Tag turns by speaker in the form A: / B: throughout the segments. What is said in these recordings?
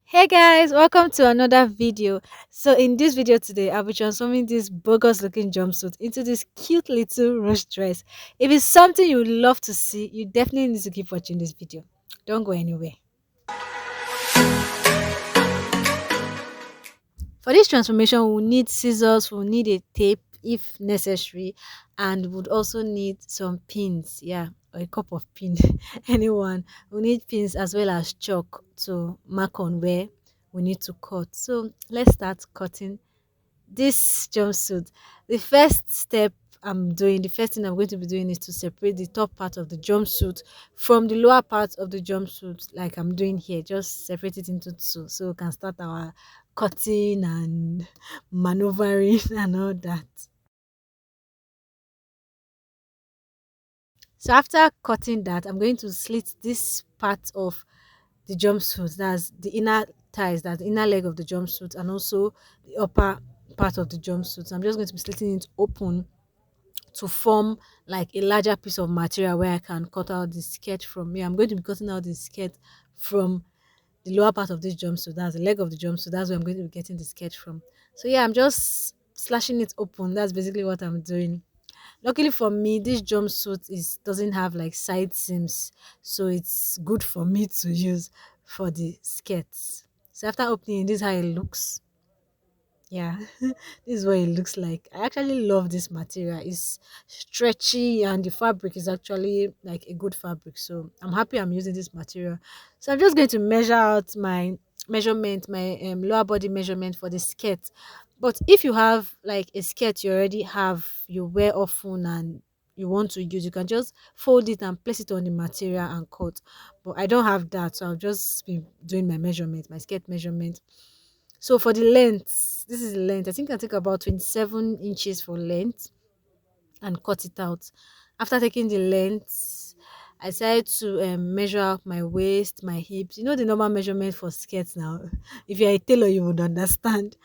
A: Hey guys, welcome to another video. So in this video today, I'll be transforming this bogus looking jumpsuit into this cute little ruche dress. If it's something you would love to see, you definitely need to keep watching this video. Don't go anywhere. For this transformation, we'll need scissors, we'll need a tape if necessary, and would also need some pins. Yeah, or a cup of pin. Anyone. We need pins as well as chalk to mark on where we need to cut. So let's start cutting this jumpsuit. The first step the first thing I'm going to be doing is to separate the top part of the jumpsuit from the lower part of the jumpsuit, like I'm doing here. Just separate it into two so we can start our cutting and maneuvering and all that. So after cutting that, I'm going to slit this part of the jumpsuit. That's the inner thighs, that's the inner leg of the jumpsuit, and also the upper part of the jumpsuit. So I'm just going to be slitting it open to form like a larger piece of material where I can cut out the skirt from. Yeah, I'm going to be cutting out the skirt from the lower part of this jumpsuit. That's the leg of the jumpsuit. That's where I'm going to be getting the skirt from. So yeah, I'm just slashing it open. That's basically what I'm doing. Luckily for me, this jumpsuit is doesn't have like side seams, so it's good for me to use for the skirts. So after opening, this is how it looks. Yeah, this is what it looks like. I actually love this material. It's stretchy and the fabric is actually like a good fabric. So I'm happy I'm using this material. So I'm just going to measure out my measurement, my lower body measurement for the skirt. But if you have like a skirt you already have, you wear often and you want to use, you can just fold it and place it on the material and cut. But I don't have that, so I'll just be doing my measurement, my skirt measurement. So for the length, this is the length. I think I take about 27 inches for length and cut it out. After taking the length, I decided to measure out my waist, my hips. You know the normal measurement for skirts now. If you're a tailor, you would understand.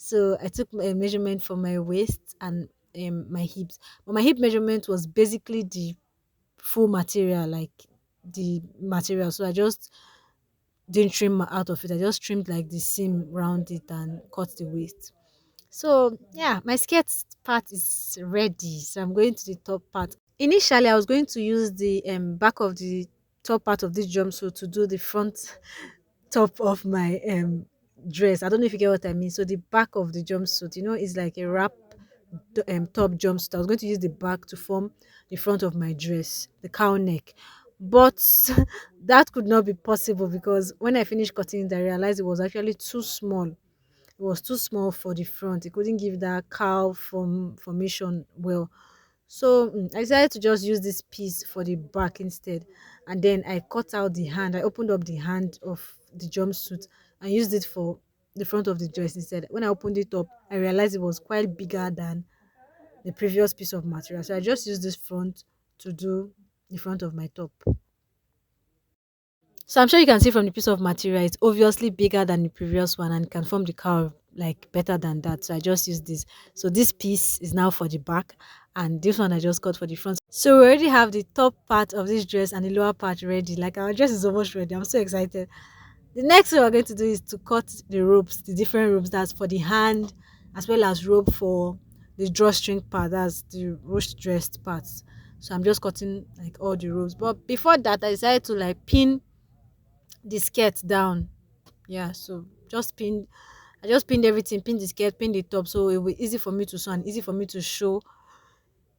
A: So I took a measurement for my waist and my hips. But my hip measurement was basically the full material, like the material. So I just didn't trim out of it. I just trimmed like the seam around it and cut the waist. So yeah, my skirt part is ready. So I'm going to the top part. Initially, I was going to use the back of the top part of this jumpsuit to do the front top of my dress. I don't know if you get what I mean. So the back of the jumpsuit, is like a wrap top jumpsuit. I was going to use the back to form the front of my dress, the cowl neck. But that could not be possible because when I finished cutting it, I realized it was actually too small. It was too small for the front. It couldn't give that cowl formation well. So I decided to just use this piece for the back instead. And then I cut out the hand. I opened up the hand of the jumpsuit and used it for the front of the dress instead. When I opened it up, I realized it was quite bigger than the previous piece of material. So I just used this front to do the front of my top. So I'm sure you can see from the piece of material, it's obviously bigger than the previous one and can form the cowl like better than that. So I just used this. So this piece is now for the back and this one I just cut for the front. So we already have the top part of this dress and the lower part ready. Like our dress is almost ready. I'm so excited. The next thing we're going to do is to cut the ropes, the different ropes. That's for the hand as well as rope for the drawstring part. That's the ruched dress parts. So I'm just cutting like all the ropes. But before that, I decided to like pin the skirt down. Yeah, so I just pinned everything, pinned the skirt, pinned the top, so it will be easy for me to sew and easy for me to show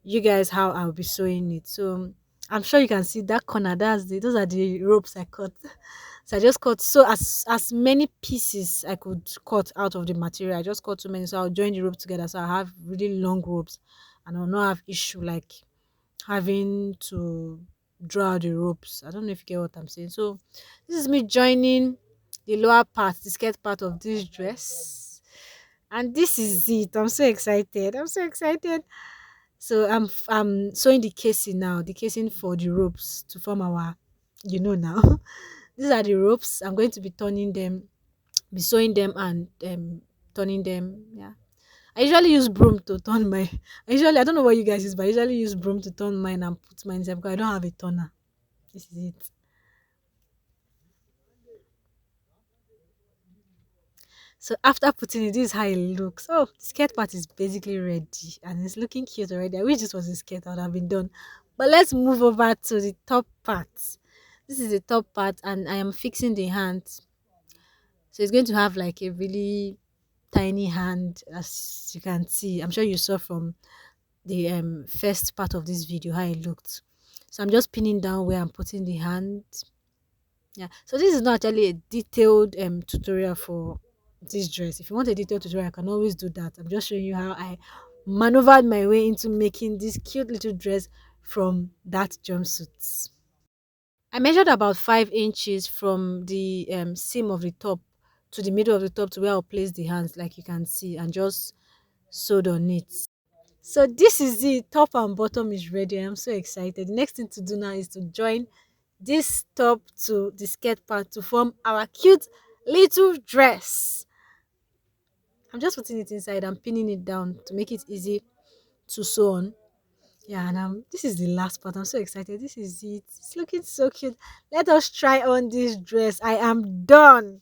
A: you guys how I'll be sewing it. So I'm sure you can see that corner. Those are the ropes I cut. So I just cut so as many pieces I could cut out of the material. I just cut too many, so I'll join the rope together. So I have really long ropes, and I'll not have issue like having to draw the ropes. I don't know if you get what I'm saying. So this is me joining the lower part, the skirt part of this dress. And this is it. I'm so excited. I'm so excited. So I'm sewing the casing now, the casing for the ropes to form our, now. These are the ropes. I'm going to be turning them, be sewing them and turning them. Yeah. I usually use broom to turn my. I don't know what you guys use, but I usually use broom to turn mine and put mine inside because I don't have a turner. This is it. So after putting it, this is how it looks. Oh, the skirt part is basically ready and it's looking cute already. I wish this was a skirt, I would have been done. But let's move over to the top part. This is the top part, and I am fixing the hands. So it's going to have like a really tiny hand, as you can see. I'm sure you saw from the first part of this video how it looked. So I'm just pinning down where I'm putting the hand. Yeah, so this is not actually a detailed tutorial for this dress. If you want a detailed tutorial, I can always do that. I'm just showing you how I maneuvered my way into making this cute little dress from that jumpsuit. I measured about 5 inches from the seam of the top to the middle of the top to where I'll place the hands, like you can see, and just sewed on it. So this is it. Top and bottom is ready. I'm so excited. The next thing to do now is to join this top to the skirt part to form our cute little dress. I'm just putting it inside and pinning it down to make it easy to sew on. Yeah, and this is the last part. I'm so excited. This is it. It's looking so cute. Let us try on this dress. I am done.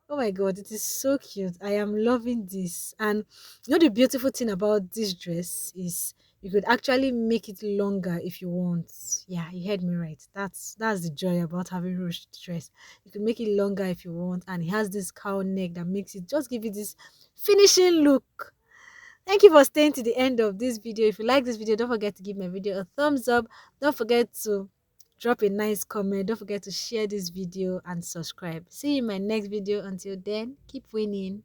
A: Oh my god, it is so cute. I am loving this. And the beautiful thing about this dress is you could actually make it longer if you want. Yeah, you heard me right. That's the joy about having ruched dress. You can make it longer if you want, and it has this cowl neck that makes it just give you this finishing look. Thank you for staying to the end of this video. If you like this video, don't forget to give my video a thumbs up. Don't forget to drop a nice comment. Don't forget to share this video and subscribe. See you in my next video. Until then, keep winning.